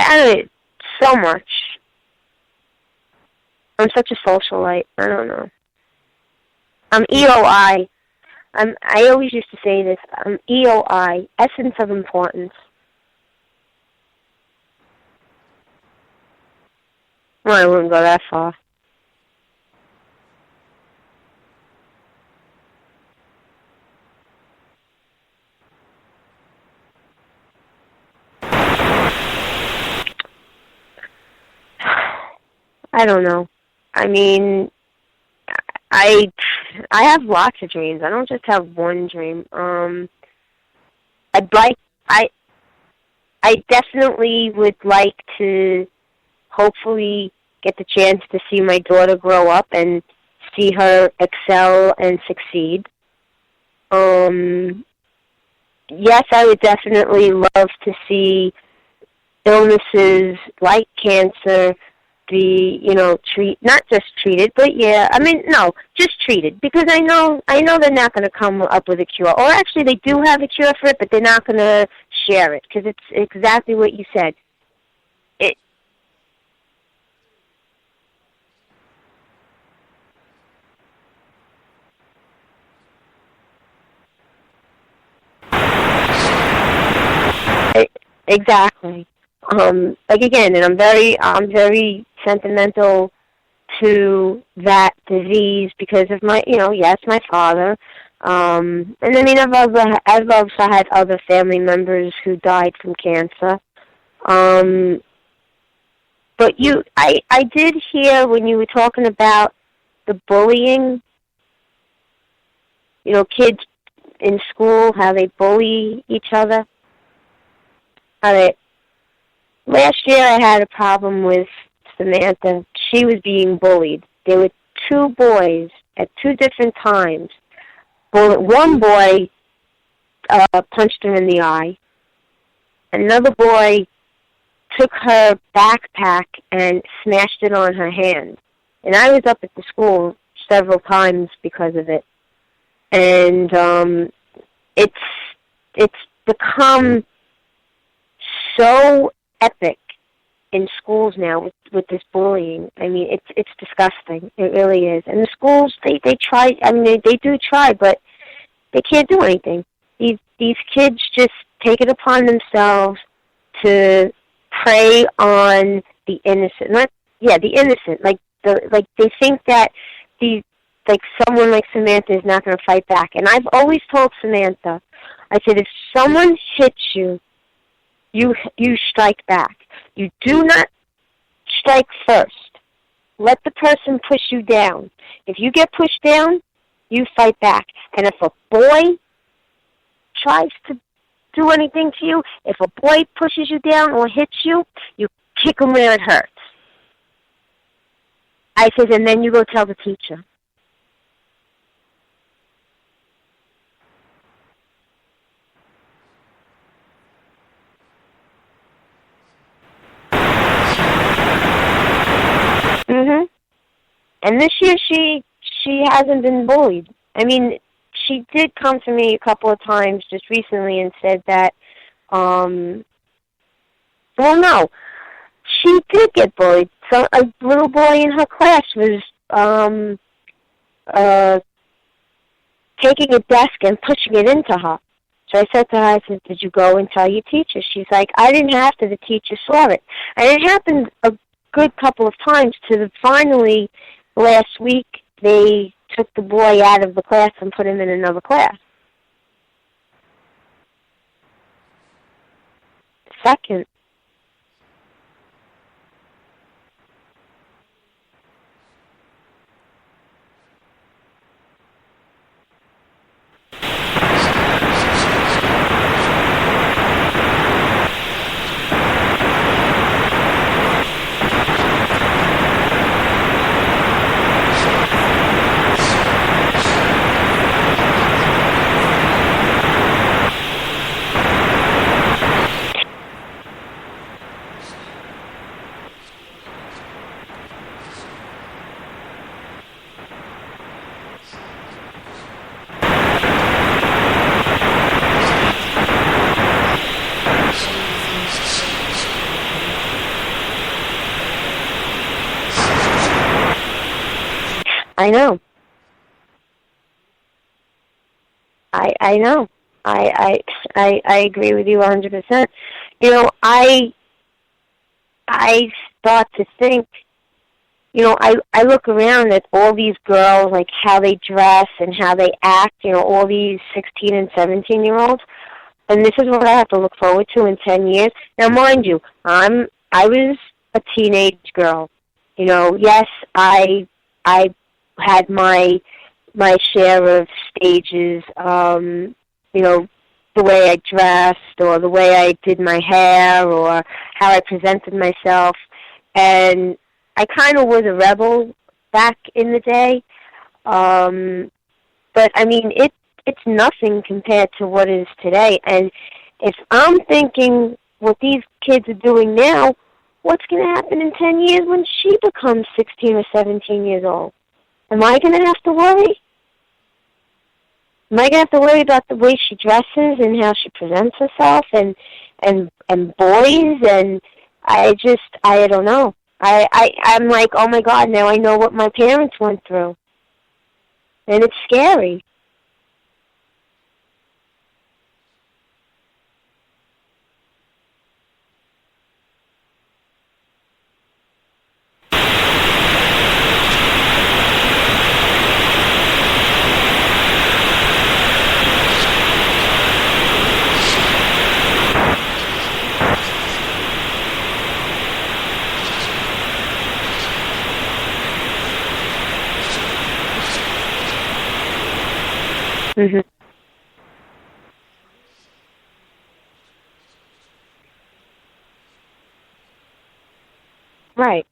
I don't so much. I'm such a socialite. I don't know. I'm EOI. I always used to say this. I'm EOI, essence of importance. Well, I wouldn't go that far. I don't know. I mean, I have lots of dreams. I don't just have one dream. I definitely would like to hopefully get the chance to see my daughter grow up and see her excel and succeed. Yes, I would definitely love to see illnesses like cancer be, not just treated, but just treated, because I know they're not going to come up with a cure, or actually they do have a cure for it, but they're not going to share it, because it's exactly what you said. Exactly. Again, and I'm very sentimental to that disease because of my father. And I mean, I've also had other family members who died from cancer. But I did hear when you were talking about the bullying, kids in school, how they bully each other. Last year I had a problem with Samantha. She was being bullied. There were two boys at two different times. One boy punched her in the eye. Another boy took her backpack and smashed it on her hand. And I was up at the school several times because of it. And it's become so epic in schools now with this bullying. I mean, it's disgusting. It really is. And the schools, they try. I mean, they do try, but they can't do anything. These kids just take it upon themselves to prey on the innocent. The innocent. Like they think that someone like Samantha is not going to fight back. And I've always told Samantha, I said, if someone hits you, you strike back. You do not strike first. Let the person push you down. If you get pushed down, you fight back. And if a boy tries to do anything to you, if a boy pushes you down or hits you, you kick him where it hurts. I said, and then you go tell the teacher. And this year she hasn't been bullied. I mean, she did come to me a couple of times just recently and said that, no, she did get bullied. So a little boy in her class was taking a desk and pushing it into her. So I said to her, I said, did you go and tell your teacher? She's like, I didn't have to. The teacher saw it. And it happened a good couple of times finally last week they took the boy out of the class and put him in another class. Second. I know. I know. I agree with you 100%. You know, I start to think, you know, I look around at all these girls, like how they dress and how they act, you know, all these 16 and 17-year-olds, and this is what I have to look forward to in 10 years. Now, mind you, I was a teenage girl. You know, yes, I had my share of stages, you know, the way I dressed or the way I did my hair or how I presented myself. And I kind of was a rebel back in the day. But, I mean, it's nothing compared to what is today. And if I'm thinking what these kids are doing now, what's going to happen in 10 years when she becomes 16 or 17 years old? Am I going to have to worry? Am I going to have to worry about the way she dresses and how she presents herself and boys? And I don't know. I'm like, oh my God, now I know what my parents went through. And it's scary. Mhm. Right.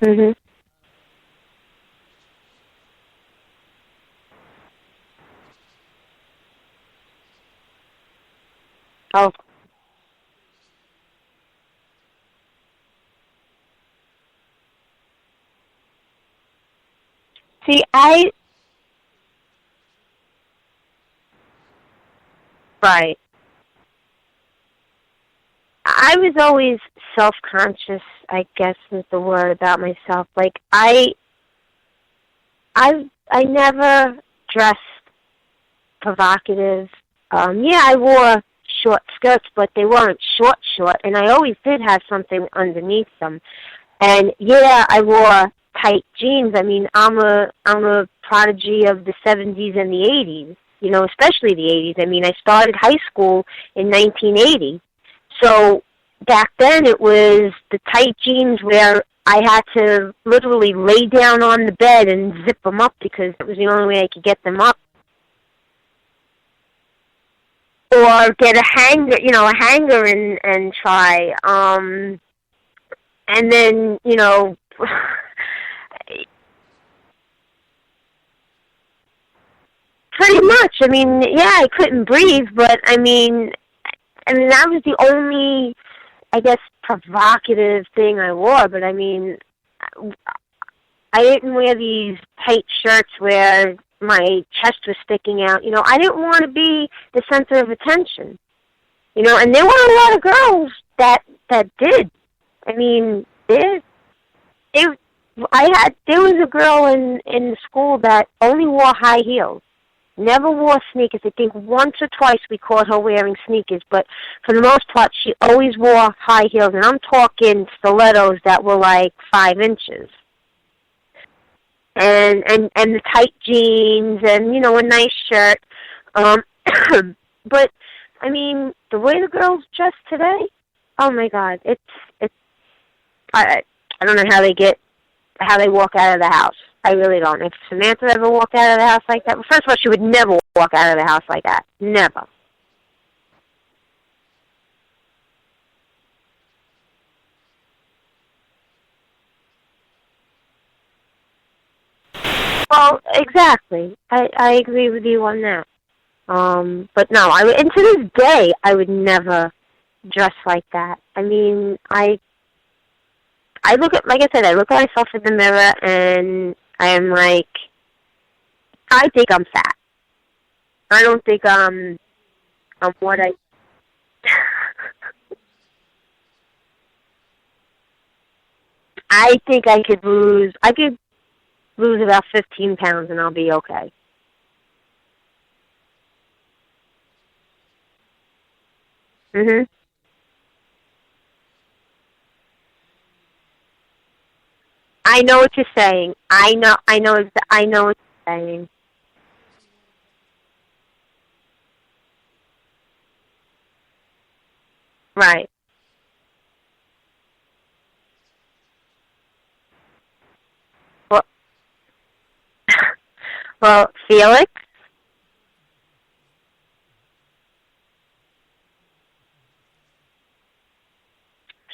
Mhm. Oh, see, right. I was always self-conscious, I guess is the word, about myself. Like, I never dressed provocative. Yeah, I wore short skirts, but they weren't short, and I always did have something underneath them. And yeah, I wore tight jeans. I mean, I'm a prodigy of the 70s and the 80s, you know, especially the 80s. I mean, I started high school in 1980. So back then it was the tight jeans where I had to literally lay down on the bed and zip them up because it was the only way I could get them up. Or get a hanger, you know, a hanger and try. And then, you know, pretty much. I mean, yeah, I couldn't breathe, but I mean that was the only, I guess, provocative thing I wore. But I mean, I didn't wear these tight shirts where my chest was sticking out. You know, I didn't want to be the center of attention. You know, and there were a lot of girls that did. I mean, there was a girl in the school that only wore high heels. Never wore sneakers. I think once or twice we caught her wearing sneakers, but for the most part, she always wore high heels, and I'm talking stilettos that were like 5 inches. And the tight jeans, and, you know, a nice shirt. But, I mean, the way the girls dress today, oh my God, I don't know how they walk out of the house. I really don't. If Samantha ever walked out of the house like that, well, first of all, she would never walk out of the house like that. Never. Well, exactly. I agree with you on that. But no, and to this day, I would never dress like that. I mean, I look at, like I said, I look at myself in the mirror and I am like, I think I'm fat. I don't think I'm what I. I think I could lose about 15 pounds and I'll be okay. Mhm. I know what you're saying. I know what you're saying. Right. Well, well,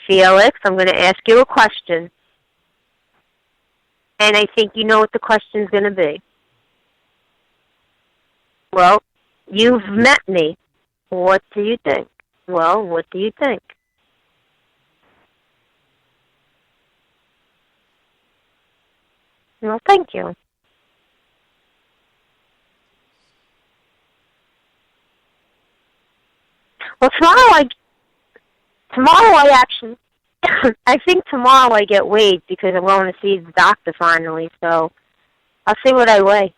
Felix, I'm going to ask you a question, and I think you know what the question's going to be. Well, you've met me. What do you think? Well, what do you think? Well, thank you. Well, tomorrow I actually, I think tomorrow I get weighed because I'm going to see the doctor finally. So I'll see what I weigh.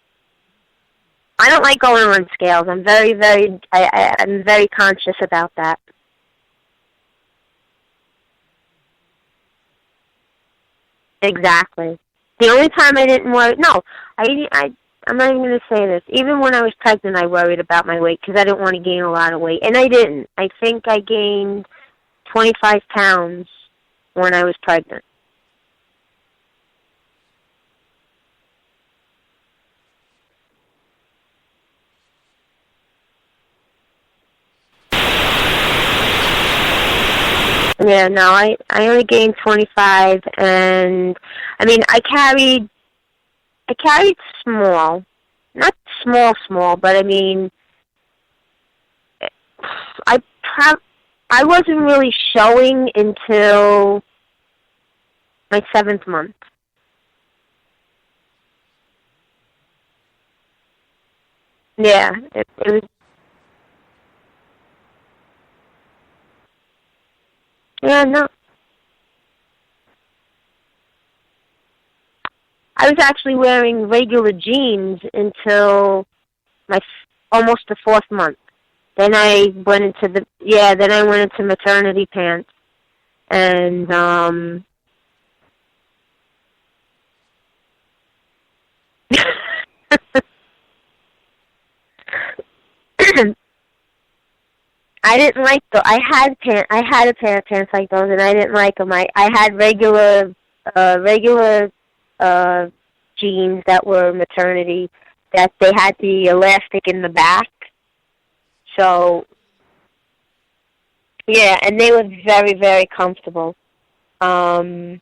I don't like going on scales. I'm I'm very conscious about that. Exactly. The only time I didn't worry, no, I'm not even going to say this. Even when I was pregnant, I worried about my weight because I didn't want to gain a lot of weight, and I didn't. I think I gained 25 pounds when I was pregnant. Yeah, no, I only gained 25, and I mean, I carried small, not small, but I mean, I I wasn't really showing until my 7th month. Yeah, it was. Yeah, no, I was actually wearing regular jeans until almost the 4th month. Then I went into then I went into maternity pants, and I didn't like the. I had a pair of pants like those, and I didn't like them. I had regular uh jeans that were maternity, that they had the elastic in the back. So yeah, and they were very, very comfortable. Um,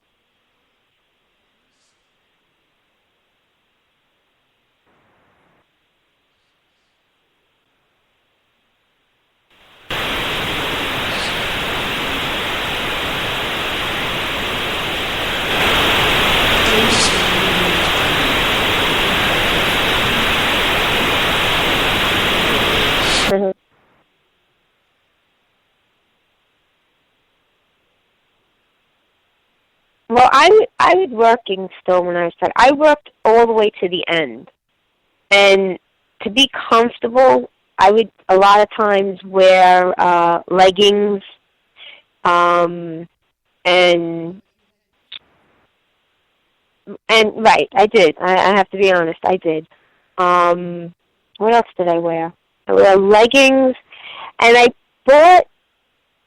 mhm. Well, I was working still when I was pregnant. I worked all the way to the end, and to be comfortable, I would a lot of times wear leggings, um, and right, I did. I have to be honest, I did. What else did I wear? I wear leggings, and I bought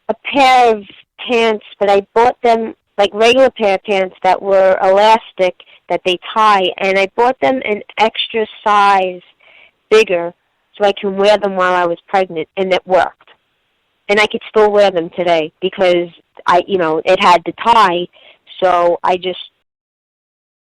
a pair of pants, but I bought them like regular pair of pants that were elastic that they tie, and I bought them an extra size bigger so I can wear them while I was pregnant, and it worked. And I could still wear them today because it had the tie, so I just